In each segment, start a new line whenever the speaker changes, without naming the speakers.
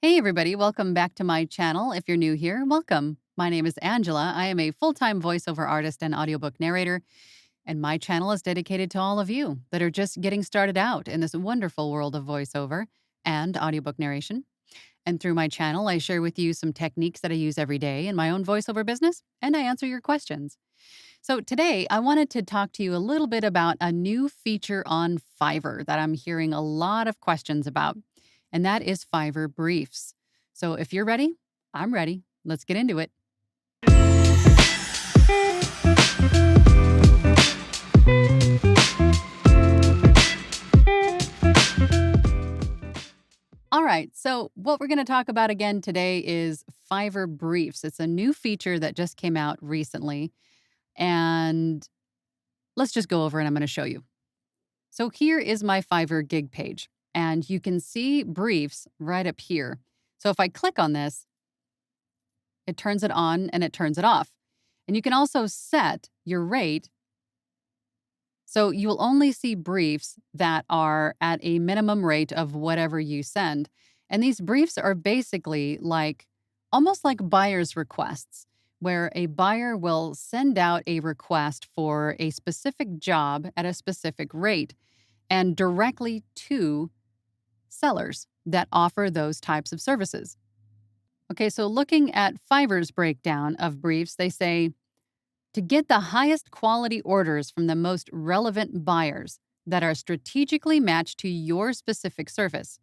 Hey, everybody, welcome back to my channel. If you're new here, welcome. My name is Angela. I am a full time voiceover artist and audiobook narrator, and my channel is dedicated to all of you that are just getting started out in this wonderful world of voiceover and audiobook narration. And through my channel, I share with you some techniques that I use every day in my own voiceover business, and I answer your questions. So today, I wanted to talk to you a little bit about a new feature on Fiverr that I'm hearing a lot of questions about, and that is Fiverr Briefs. So if you're ready, I'm ready. Let's get into it. All right, so what we're going to talk about again today is Fiverr Briefs. It's a new feature that just came out recently, and let's just go over and I'm going to show you. So here is my Fiverr gig page, and you can see briefs right up here. So if I click on this, it turns it on and it turns it off. And you can also set your rate. So you'll only see briefs that are at a minimum rate of whatever you send. And these briefs are basically almost like buyer's requests, where a buyer will send out a request for a specific job at a specific rate and directly to sellers that offer those types of services. Okay, so looking at Fiverr's breakdown of briefs, they say to get the highest quality orders from the most relevant buyers that are strategically matched to your specific service.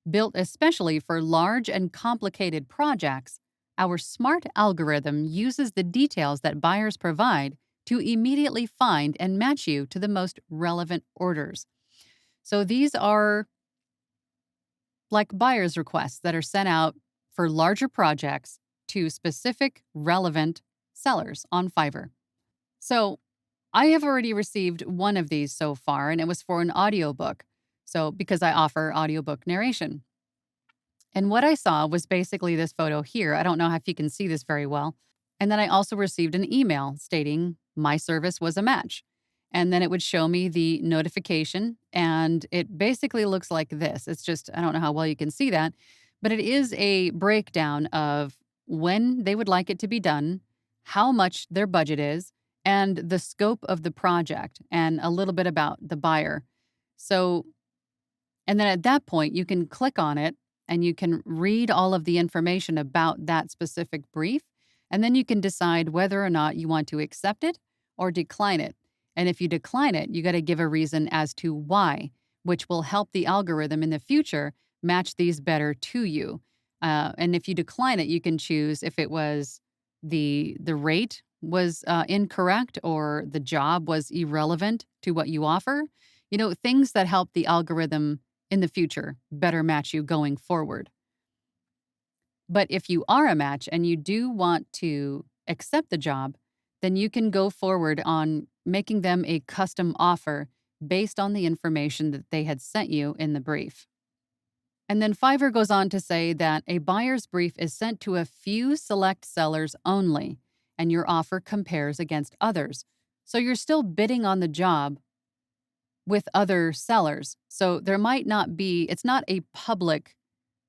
Built especially for large and complicated projects, our smart algorithm uses the details that buyers provide to immediately find and match you to the most relevant orders. So these are like buyer's requests that are sent out for larger projects to specific relevant sellers on Fiverr. So I have already received one of these so far, and it was for an audiobook. So because I offer audiobook narration. And what I saw was basically this photo here. I don't know if you can see this very well. And then I also received an email stating my service was a match. And then it would show me the notification. And it basically looks like this. It's just, I don't know how well you can see that, but it is a breakdown of when they would like it to be done, how much their budget is, and the scope of the project, and a little bit about the buyer. So, and then at that point, you can click on it and you can read all of the information about that specific brief. And then you can decide whether or not you want to accept it or decline it. And if you decline it, you got to give a reason as to why, which will help the algorithm in the future match these better to you. And if you decline it, you can choose if it was the rate was incorrect or the job was irrelevant to what you offer. You know, things that help the algorithm in the future better match you going forward. But if you are a match and you do want to accept the job, then you can go forward on making them a custom offer based on the information that they had sent you in the brief. And then Fiverr goes on to say that a buyer's brief is sent to a few select sellers only, and your offer compares against others. So you're still bidding on the job with other sellers. So there might not be, it's not a public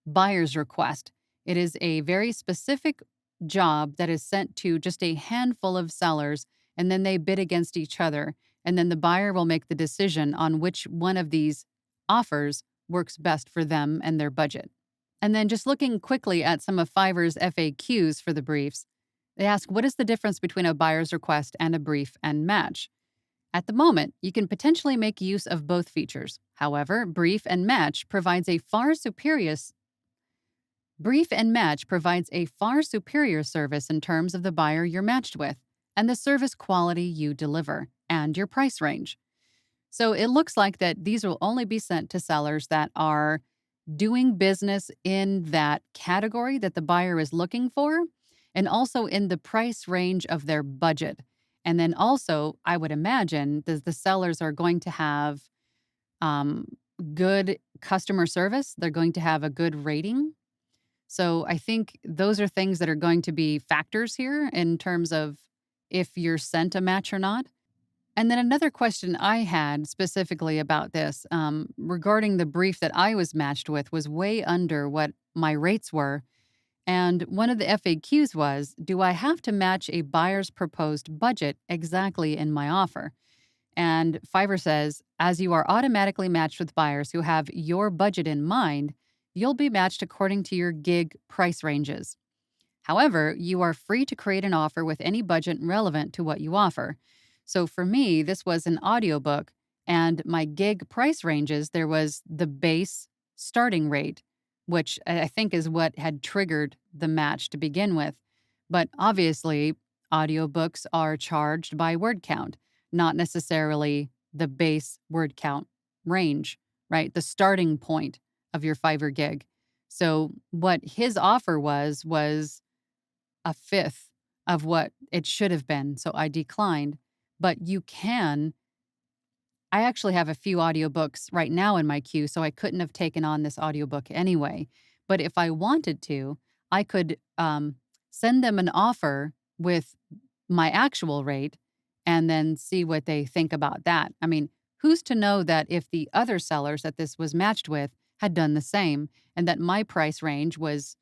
buyer's request. It is a very specific job that is sent to just a handful of sellers, and then they bid against each other. And then the buyer will make the decision on which one of these offers works best for them and their budget. And then just looking quickly at some of Fiverr's FAQs for the briefs, they ask, what is the difference between a buyer's request and a brief and match? At the moment, you can potentially make use of both features. However, brief and match provides a far superior service in terms of the buyer you're matched with and the service quality you deliver and your price range. So it looks like that these will only be sent to sellers that are doing business in that category that the buyer is looking for, and also in the price range of their budget. And then also, I would imagine that the sellers are going to have good customer service. They're going to have a good rating. So I think those are things that are going to be factors here in terms of if you're sent a match or not. And then another question I had specifically about this regarding the brief that I was matched with was way under what my rates were. And one of the FAQs was, do I have to match a buyer's proposed budget exactly in my offer? And Fiverr says, as you are automatically matched with buyers who have your budget in mind, you'll be matched according to your gig price ranges. However, you are free to create an offer with any budget relevant to what you offer. So for me, this was an audiobook, and my gig price ranges, there was the base starting rate, which I think is what had triggered the match to begin with. But obviously, audiobooks are charged by word count, not necessarily the base word count range, right? The starting point of your Fiverr gig. So what his offer was a fifth of what it should have been, so I declined. But I actually have a few audiobooks right now in my queue, so I couldn't have taken on this audiobook anyway. But if I wanted to, I could send them an offer with my actual rate and then see what they think about that. I mean, who's to know that if the other sellers that this was matched with had done the same and that my price range was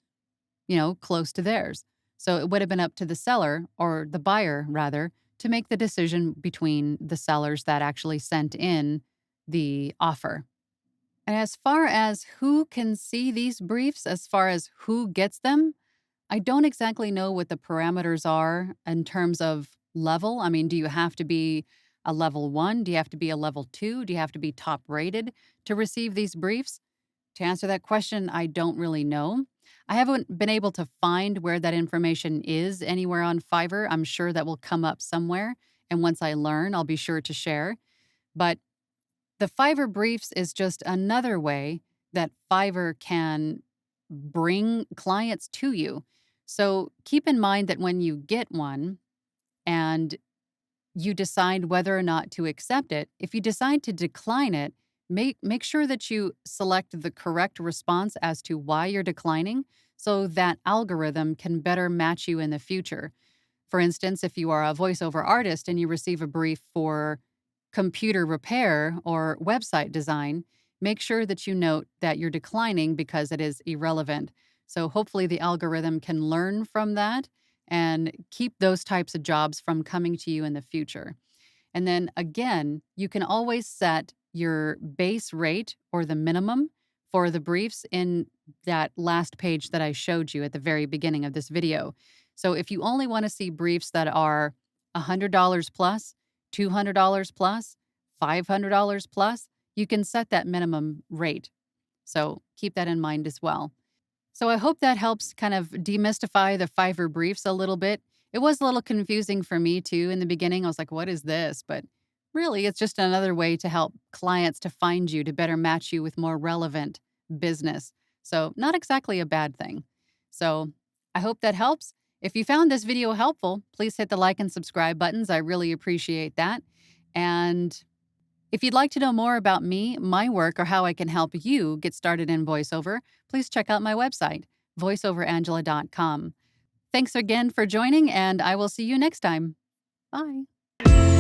close to theirs. So it would have been up to the seller, or the buyer rather, to make the decision between the sellers that actually sent in the offer. And as far as who can see these briefs, as far as who gets them, I don't exactly know what the parameters are in terms of level. I mean, do you have to be a level 1? Do you have to be a level 2? Do you have to be top rated to receive these briefs? To answer that question, I don't really know. I haven't been able to find where that information is anywhere on Fiverr. I'm sure that will come up somewhere. And once I learn, I'll be sure to share. But the Fiverr briefs is just another way that Fiverr can bring clients to you. So keep in mind that when you get one and you decide whether or not to accept it, if you decide to decline it, make sure that you select the correct response as to why you're declining so that algorithm can better match you in the future. For instance, if you are a voiceover artist and you receive a brief for computer repair or website design, make sure that you note that you're declining because it is irrelevant. So hopefully the algorithm can learn from that and keep those types of jobs from coming to you in the future. And then again, you can always set your base rate or the minimum for the briefs in that last page that I showed you at the very beginning of this video. So if you only want to see briefs that are $100 plus, $200 plus, $500 plus, you can set that minimum rate. So keep that in mind as well. So I hope that helps kind of demystify the Fiverr briefs a little bit. It was a little confusing for me too in the beginning. I was like, what is this? But really, it's just another way to help clients to find you, to better match you with more relevant business. So not exactly a bad thing. So I hope that helps. If you found this video helpful, please hit the like and subscribe buttons. I really appreciate that. And if you'd like to know more about me, my work, or how I can help you get started in voiceover, please check out my website, voiceoverangela.com. Thanks again for joining, and I will see you next time. Bye.